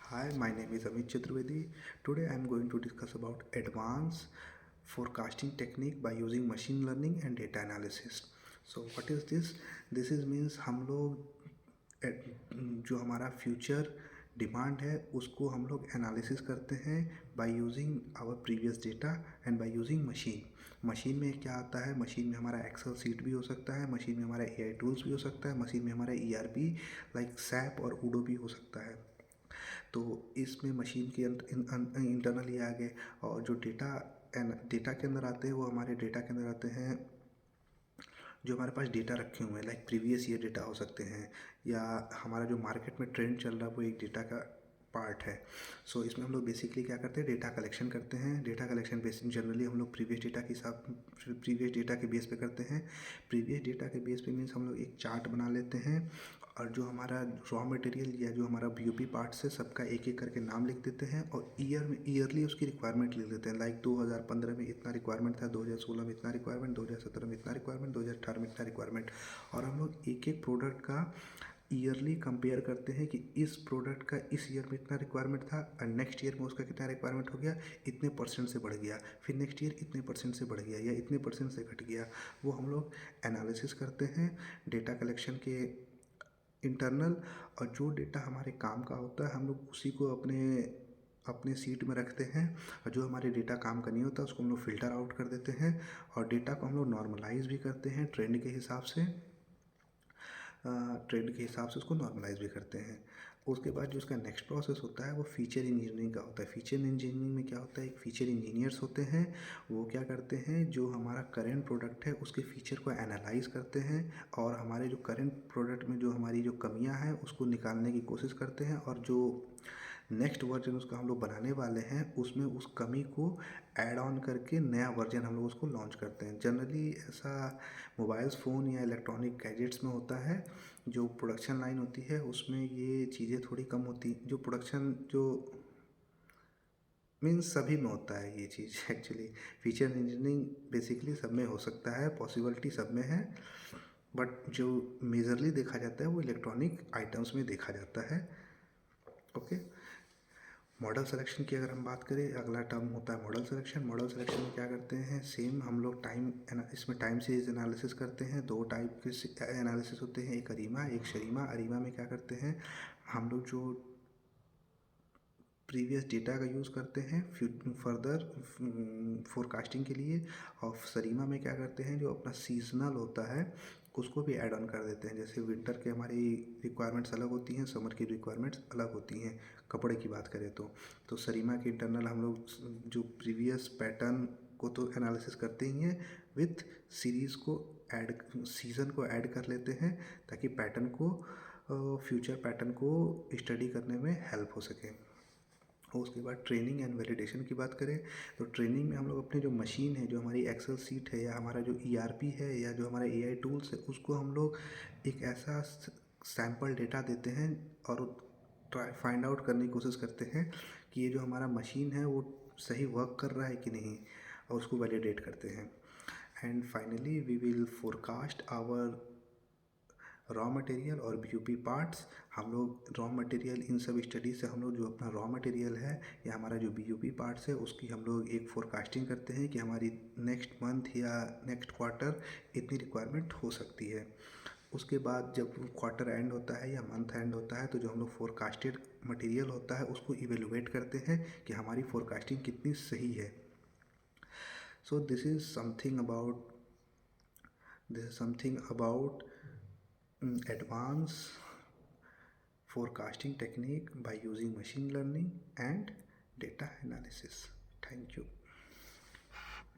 Hi, my name is Amit Chaturvedi. Today I am going to discuss about advanced forecasting technique by using machine learning and data analysis. So what is this? This is means हम लोग जो हमारा future demand है उसको हम लोग analysis करते हैं by using our previous data and by using machine में क्या आता है? मशीन में हमारा एक्सेल सीट भी हो सकता है, मशीन में हमारा एआई टूल्स भी हो सकता है, मशीन में हमारा ईआरपी लाइक सैप और ऊडो भी हो सकता है। तो इसमें मशीन के इंटरनल ये आ गए, और जो डेटा के अंदर आते हैं वो हमारे डेटा के अंदर आते हैं जो हमारे पास डेटा रखे हुए हैं, लाइक प्रीवियस ईयर डेटा हो सकते हैं, या हमारा जो मार्केट में ट्रेंड चल रहा है वो एक डेटा का पार्ट है। सो इसमें हम लोग बेसिकली क्या करते हैं? डेटा कलेक्शन करते हैं। डेटा कलेक्शन बेसिक जनरली हम लोग प्रीवियस डेटा के बेस पे करते हैं। प्रीवियस डेटा के बेस पे मीन्स हम लोग एक चार्ट बना लेते हैं, और जो हमारा रॉ मटेरियल या जो हमारा बीओपी पार्ट्स है सबका एक एक करके नाम लिख देते हैं, और ईयरली उसकी रिक्वायरमेंट लिख देते हैं। लाइक 2015 में इतना रिक्वायरमेंट था, 2016 में इतना रिक्वायरमेंट, 2017 में इतना रिक्वायरमेंट, 2018 में इतना रिक्वायरमेंट, और हम लोग एक एक प्रोडक्ट का ईयरली कंपेयर करते हैं कि इस प्रोडक्ट का इस ईयर में इतना रिक्वायरमेंट था और नेक्स्ट ईयर में उसका कितना रिक्वायरमेंट हो गया, इतने परसेंट से बढ़ गया, फिर नेक्स्ट ईयर इतने परसेंट से बढ़ गया या इतने परसेंट से घट गया। वो हम लोग एनालिसिस करते हैं डेटा कलेक्शन के इंटरनल, और जो डेटा हमारे काम का होता है हम लोग उसी को अपने अपने सीट में रखते हैं, और जो हमारे डेटा काम का नहीं होता उसको हम लोग फ़िल्टर आउट कर देते हैं, और डेटा को हम लोग नॉर्मलाइज भी करते हैं ट्रेंड के हिसाब से उसको नॉर्मलाइज भी करते हैं। उसके बाद जो उसका नेक्स्ट प्रोसेस होता है वो फीचर इंजीनियरिंग का होता है। फीचर इंजीनियरिंग में क्या होता है? एक फीचर इंजीनियर्स होते हैं, वो क्या करते हैं, जो हमारा करेंट प्रोडक्ट है उसके फीचर को एनालाइज करते हैं, और हमारे जो करेंट प्रोडक्ट में जो हमारी जो कमियां हैं उसको निकालने की कोशिश करते हैं, और जो नेक्स्ट वर्जन उसका हम लोग बनाने वाले हैं उसमें उस कमी को ऐड ऑन करके नया वर्जन हम लोग उसको लॉन्च करते हैं। जनरली ऐसा मोबाइल्स फ़ोन या इलेक्ट्रॉनिक गैजेट्स में होता है। जो प्रोडक्शन लाइन होती है उसमें ये चीज़ें थोड़ी कम होती, जो प्रोडक्शन जो मीन्स सभी में होता है ये चीज़ एक्चुअली। फीचर इंजीनियरिंग बेसिकली सब में हो सकता है, पॉसिबिलिटी सब में है, बट जो मेजरली देखा जाता है वो इलेक्ट्रॉनिक आइटम्स में देखा जाता है। ओके। मॉडल सिलेक्शन की अगर हम बात करें, अगला टर्म होता है मॉडल सिलेक्शन। मॉडल सिलेक्शन में क्या करते हैं? सेम हम लोग इसमें टाइम सीरीज एनालिसिस करते हैं। दो टाइप के एनालिसिस होते हैं, एक अरीमा एक शरीमा। अरीमा में क्या करते हैं हम लोग? जो प्रीवियस डेटा का यूज़ करते हैं फर्दर फोरकास्टिंग के लिए, और सरीमा में क्या करते हैं, जो अपना सीजनल होता है उसको भी ऐड ऑन कर देते हैं। जैसे विंटर के हमारी रिक्वायरमेंट्स अलग होती हैं, समर की रिक्वायरमेंट्स अलग होती हैं, कपड़े की बात करें तो सरीमा के इंटरनल हम लोग जो प्रीवियस पैटर्न को तो एनालिसिस करते ही हैं, विथ सीरीज़ को ऐड सीज़न को ऐड कर लेते हैं, ताकि पैटर्न को फ्यूचर पैटर्न को स्टडी करने में हेल्प हो सके। और उसके बाद ट्रेनिंग एंड वैलिडेशन की बात करें तो ट्रेनिंग में हम लोग अपने जो मशीन है, जो हमारी एक्सेल सीट है, या हमारा जो ईआरपी है, या जो हमारा एआई टूल्स है, उसको हम लोग एक ऐसा सैम्पल डेटा देते हैं और फाइंड आउट करने की कोशिश करते हैं कि ये जो हमारा मशीन है वो सही वर्क कर रहा है कि नहीं, और उसको वैलिडेट करते हैं। And finally we will forecast our raw material और बीयूपी पार्ट्स। हम लोग रॉ मटेरियल इन सब स्टडी से हम लोग जो अपना रॉ मटेरियल है या हमारा जो बीयूपी पार्ट्स है उसकी हम लोग एक फोरकास्टिंग करते हैं कि हमारी नेक्स्ट मंथ या नेक्स्ट क्वार्टर इतनी रिक्वायरमेंट हो सकती है। उसके बाद जब क्वार्टर एंड होता है या मंथ एंड होता है तो जो हम लोग फोरकास्टेड मटेरियल होता है उसको इवेलुएट करते हैं कि हमारी फोरकास्टिंग कितनी सही है। So this is something about advanced forecasting technique by using machine learning and data analysis. Thank you.